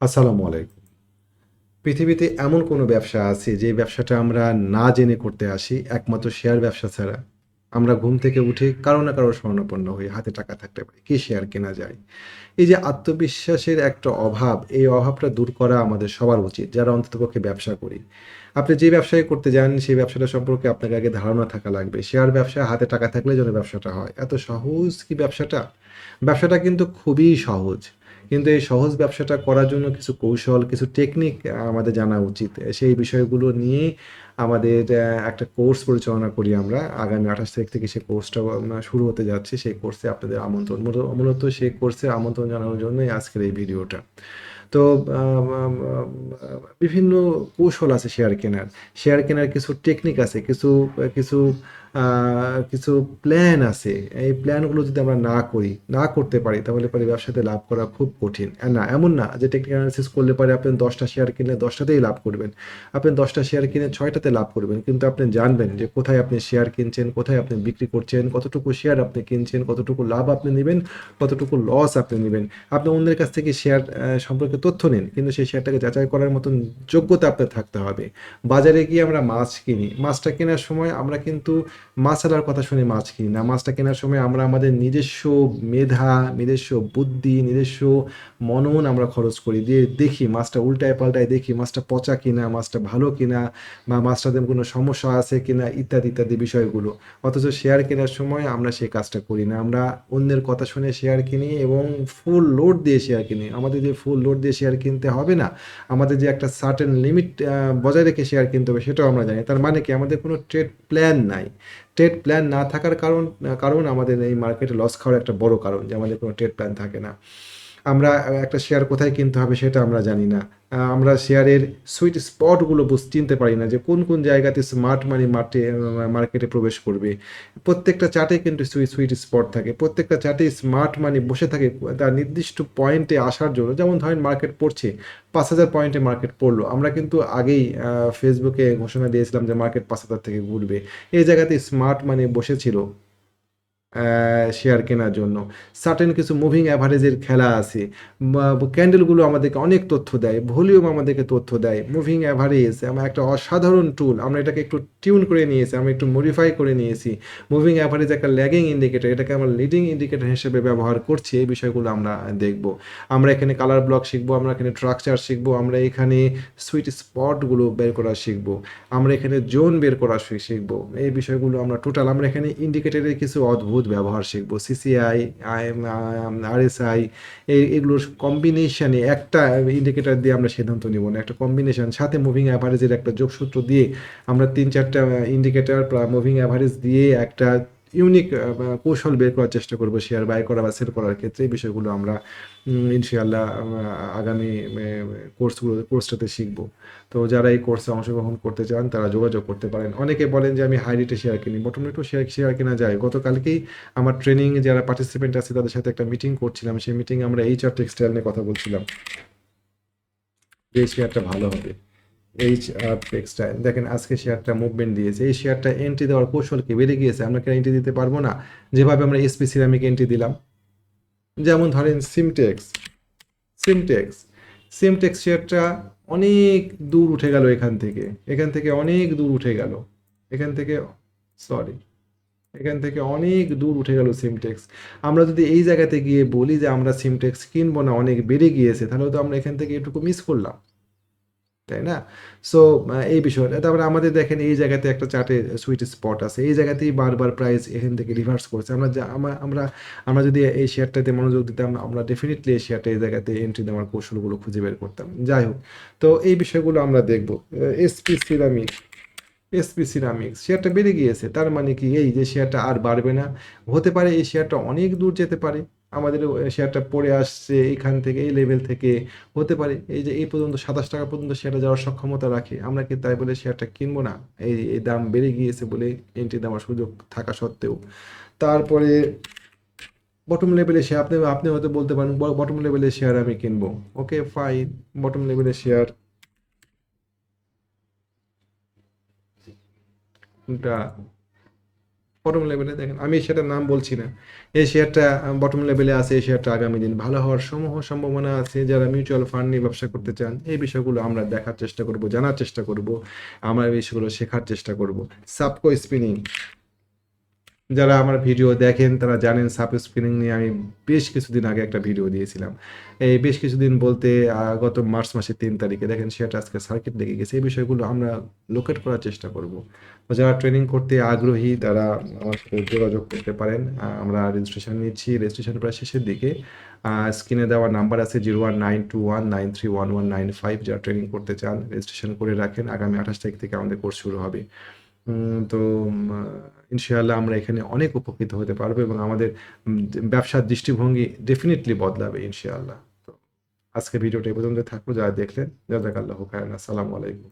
আসসালামু আলাইকুম। পৃথিবীতে এমন কোনো ব্যবসা আছে যে ব্যবসাটা আমরা না জেনে করতে আসি একমাত্র শেয়ার ব্যবসা ছাড়া? আমরা ঘুম থেকে উঠে কারো না কারো শরণাপন্ন হই, হাতে টাকা থাকতে পারে, কি শেয়ার কেনা যায়? এই যে আত্মবিশ্বাসের একটা অভাব, এই অভাবটা দূর করা আমাদের সবার উচিত, যারা অন্ততপক্ষে ব্যবসা করি। আপনি যে ব্যবসায় করতে যান, সেই ব্যবসাটা সম্পর্কে আপনাকে আগে ধারণা থাকা লাগবে। শেয়ার ব্যবসা, হাতে টাকা থাকলে যেন ব্যবসাটা হয়। এত সহজ কি ব্যবসাটা? ব্যবসাটা কিন্তু খুবই সহজ। কিন্তু এই সহজ ব্যবসাটা করার জন্য কিছু কৌশল, কিছু টেকনিক আমাদের জানা উচিত। সেই বিষয়গুলো নিয়ে আমাদের একটা কোর্স পরিচালনা করি আমরা। আগামী ২৮ তারিখ থেকে সেই কোর্সটা শুরু হতে যাচ্ছে। সেই কোর্সে আপনাদের আমন্ত্রণ। মূলত সেই কোর্সের আমন্ত্রণ জানানোর জন্যই আজকের এই ভিডিওটা। তো আম আম আম আ বিভিন্ন কৌশল আছে শেয়ার কেনার। শেয়ার কেনার কিছু টেকনিক আছে, কিছু আ কিছু প্ল্যান আছে। এই প্ল্যানগুলো যদি আমরা না করতে পারি তাহলে পরে ব্যবসাতে লাভ করা খুব কঠিন। না, এমন না যে টেকনিক্যাল অ্যানালিসিস করলে পরে আপনি ১০ টা শেয়ার কিনলে ১০ টাতেই লাভ করবেন। আপনি ১০ টা শেয়ার কিনে ৬ টাতে লাভ করবেন। কিন্তু আপনি জানবেন যে কোথায় আপনি শেয়ার কিনছেন, কোথায় আপনি বিক্রি করছেন, কতটুকু শেয়ার আপনি কিনছেন, কতটুকু লাভ আপনি নিবেন, কতটুকু লস আপনি নিবেন। আপনি অন্যের কাছ থেকে শেয়ার সম্পর্কে তথ্য নিন, কিন্তু সেই শেয়ারটাকে যাচাই করার মতন যোগ্যতা আপনার থাকতে হবে। বাজারে গিয়ে আমরা মাছ কিনি। মাছটা কেনার সময় আমরা কিন্তু মাছআলার কথা শুনে মাছ কিনি না। মাছটা কেনার সময় আমরা আমাদের নিজস্ব মেধা, নিজস্ব বুদ্ধি, নিজস্ব মনন আমরা খরচ করি। দিয়ে দেখি মাছটা উল্টায় পাল্টায় দেখি মাছটা পচা কিনা, মাছটা ভালো কিনা, বা মাছটাতে কোনো সমস্যা আছে কিনা, ইত্যাদি, ইত্যাদি বিষয়গুলো। অথচ শেয়ার কেনার সময় আমরা সেই কাজটা করি না। আমরা অন্যের কথা শুনে শেয়ার কিনি এবং ফুল লোড দিয়ে শেয়ার কিনি। আমাদের যে ফুল লোড দিয়ে শেয়ার কিনতে হবে না, আমাদের যে একটা সার্টেন লিমিট বজায় রেখে শেয়ার কিনতে হবে সেটাও আমরা জানি। তার মানে কি আমাদের কোনো ট্রেড প্ল্যান নাই। ট্রেড প্ল্যান না থাকার কারণ আমাদের এই মার্কেটে লস খাওয়ার একটা বড় কারণ যে আমাদের কোনো ট্রেড প্ল্যান থাকে না। আমরা একটা শেয়ার কোথায় কিনতে হবে সেটা আমরা জানি না। আমরা শেয়ারের সুইট স্পটগুলো চিনতে পারি না যে কোন জায়গাতে স্মার্ট মানি মার্কেটে প্রবেশ করবে। প্রত্যেকটা চার্টে কিন্তু সুইট স্পট থাকে। প্রত্যেকটা চার্টে স্মার্ট মানি বসে থাকে তার নির্দিষ্ট পয়েন্টে আসার জন্য। যেমন ধরেন মার্কেট পড়ছে, ৫,০০০ পয়েন্টে মার্কেট পড়লো। আমরা কিন্তু আগেই ফেসবুকে ঘোষণা দিয়েছিলাম যে মার্কেট ৫,০০০ থেকে ঘুরবে। এই জায়গাতে স্মার্ট মানি বসেছিল শেয়ার কেনার জন্য। সার্টেন কিছু মুভিং অ্যাভারেজের খেলা আছে। ক্যান্ডেলগুলো আমাদেরকে অনেক তথ্য দেয়। ভলিউম আমাদেরকে তথ্য দেয়। মুভিং অ্যাভারেজ একটা অসাধারণ টুল। আমরা এটাকে একটু টিউন করে নিয়েছি, আমরা একটু মডিফাই করে নিয়েছি। মুভিং অ্যাভারেজ একটা ল্যাগিং ইন্ডিকেটর, এটাকে আমরা লিডিং ইন্ডিকেটর হিসেবে ব্যবহার করছি। এই বিষয়গুলো আমরা দেখব। আমরা এখানে কালার ব্লক শিখবো, আমরা এখানে স্ট্রাকচার শিখবো, আমরা এখানে সুইট স্পটগুলো বের করা শিখবো, আমরা এখানে জোন বের করা শিখবো। এই বিষয়গুলো আমরা এখানে ইন্ডিকেটরের কিছু অদ্ভুত ব্যবহার শিখবো। সিসিআই, আরএসআই, এগুলোর কম্বিনেশনে একটা ইন্ডিকেটর দিয়ে আমরা সিদ্ধান্ত নিব না। একটা কম্বিনেশন সাথে মুভিং অ্যাভারেজের একটা যোগসূত্র দিয়ে আমরা ৩-৪টা ইন্ডিকেটর মুভিং অ্যাভারেজ দিয়ে একটা ইউনিক কৌশল বের করার চেষ্টা করব শেয়ার বাই করা বা সেল করার ক্ষেত্রে। এই বিষয়গুলো আমরা ইনশাআল্লাহ আগামী কোর্সটাতে শিখব। তো যারা এই কোর্সে অংশগ্রহণ করতে চান তারা যোগাযোগ করতে পারেন। অনেকে বলেন যে আমি হাই রেটে শেয়ার কিনি, বটম রেটেও শেয়ার কেনা যায়। গতকালকেই আমার ট্রেনিংয়ে যারা পার্টিসিপেন্ট আছে তাদের সাথে একটা মিটিং করছিলাম। সেই মিটিংয়ে আমরা এইচআর টেক্সটাইল নিয়ে কথা বলছিলাম যে এই শেয়ারটা ভালো হবে। এইচআর টেক্সটাইল দেখেন আজকে শেয়ারটা মুভমেন্ট দিয়েছে। এই শেয়ারটা এন্ট্রি দেওয়ার কৌশল কি বেড়ে গিয়েছে? আমরা কি এন্ট্রি দিতে পারবো না? যেভাবে আমরা এসপি সিরামিক এন্ট্রি দিলাম। যেমন ধরেন সিমটেক্স সিমটেক্স শেয়ারটা অনেক দূর উঠে গেল এখান থেকে অনেক দূর উঠে গেল এখান থেকে সরি এখান থেকে অনেক দূর উঠে গেল সিমটেক্স। আমরা যদি এই জায়গাতে গিয়ে বলি যে আমরা সিমটেক্স কিনবো না, অনেক বেড়ে গিয়েছে, তাহলে তো আমরা এখান থেকে এটুকু মিস করলাম, তাই না? সো এই বিষয়টা তারপরে আমাদের দেখেন এই জায়গাতে একটা চার্টে সুইট স্পট আছে। এই জায়গাতেই বারবার প্রাইস এখান থেকে রিভার্স করছে। আমরা যদি এই শেয়ারটাতে মনোযোগ দিতাম, আমরা ডেফিনিটলি এই শেয়ারটা এই জায়গাতে এন্ট্রি দেওয়ার কৌশলগুলো খুঁজে বের করতাম। যাই হোক, তো এই বিষয়গুলো আমরা দেখব। এসপি সিরামিক এসপি সিরামিক্স শেয়ারটা বেড়ে গিয়েছে, তার মানে কি এই যে শেয়ারটা আর বাড়বে না? হতে পারে এই শেয়ারটা অনেক দূর যেতে পারে। আমাদের শেয়ারটা পড়ে আসছে এইখান থেকে, এই লেভেল থেকে। হতে পারে এই যে এই পর্যন্ত ২৭ টাকা পর্যন্ত শেয়ারটা যাওয়ার সক্ষমতা রাখে। আমরা কি তাই বলে শেয়ারটা কিনবো না? এই দাম বেড়ে গিয়েছে বলে এন্ট্রি দেওয়ার সুযোগ থাকা সত্ত্বেও। তারপরে বটম লেভেলে শেয়ার আপনি আপনি হয়তো বলতে পারেন বটম লেভেলের শেয়ার আমি কিনবো। ওকে ফাইন, বটম লেভেলের শেয়ার বটম লেভেলে দেখেন, আমি এই শেয়ারটার নাম বলছি না, এই শেয়ারটা বটম লেভেলে আছে, এই শেয়ারটা আগামী দিন ভালো হওয়ার সমূহ সম্ভাবনা আছে। যারা মিউচুয়াল ফান্ড নিয়ে ব্যবসা করতে চান, এই বিষয়গুলো আমরা দেখার চেষ্টা করব, জানার চেষ্টা করব, আমরা এই বিষয়গুলো শেখার চেষ্টা করব। সাবকো স্পিনিং, যারা আমার ভিডিও দেখেন তারা জানেন সাব স্পিনিং নিয়ে আমি বেশ কিছুদিন আগে একটা ভিডিও দিয়েছিলাম। এই বেশ কিছুদিন বলতে গত মার্চ মাসের 3 তারিখে দেখেন শেয়ারটা আজকে সার্কিট লেগে গেছে। এই বিষয়গুলো আমরা লোকেট করার চেষ্টা করব। তো যারা ট্রেনিং করতে আগ্রহী তারা আমার সাথে যোগাযোগ করতে পারেন। আমরা রেজিস্ট্রেশন নিচ্ছি, রেজিস্ট্রেশন প্রায় শেষের দিকে। স্ক্রিনে দেওয়া নাম্বার আছে 019219311195। যারা ট্রেনিং করতে চান রেজিস্ট্রেশন করে রাখেন, আগামী 28 তারিখ থেকে আমাদের কোর্স শুরু হবে। তো ইনশাআল্লাহ আমরা এখানে অনেক উপকৃত হতে পারবো এবং আমাদের ব্যবসার দৃষ্টিভঙ্গি ডেফিনিটলি বদলাবে ইনশাআল্লাহ। তো আজকে ভিডিওটা এই পর্যন্ত থাকলো, যারা দেখলেন জাযাকাল্লাহু খায়রান। আসসালামু আলাইকুম।